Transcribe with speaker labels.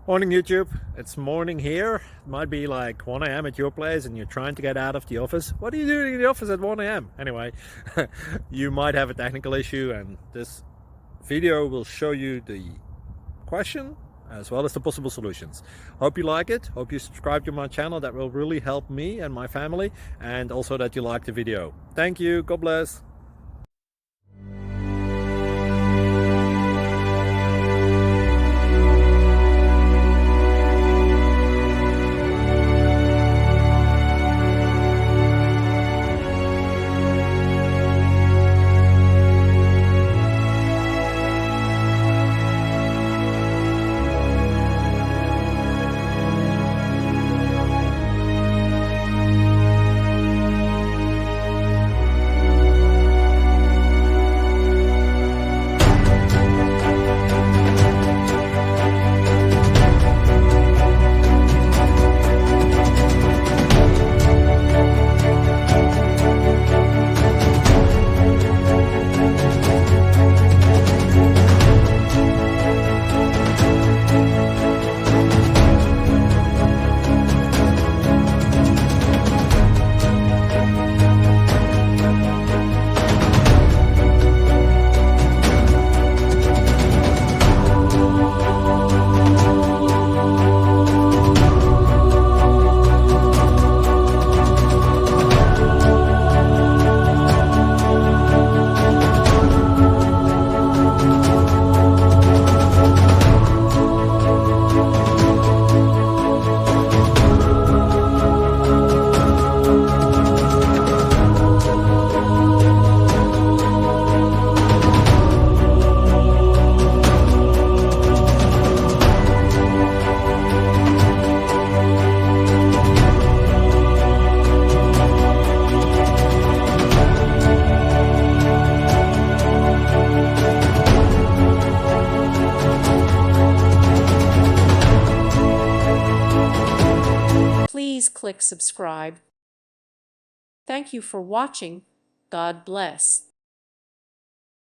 Speaker 1: Morning YouTube, it's morning here. It might be like 1 a.m. at your place and you're trying to get out of the office. What are you doing in the office at 1 a.m? Anyway, you might have a technical issue and this video will show you the question as well as the possible solutions. Hope you like it, hope you subscribe to my channel. That will really help me and my family, and also that you like the video. Thank you, God bless.
Speaker 2: Please click subscribe. Thank you for watching. God bless.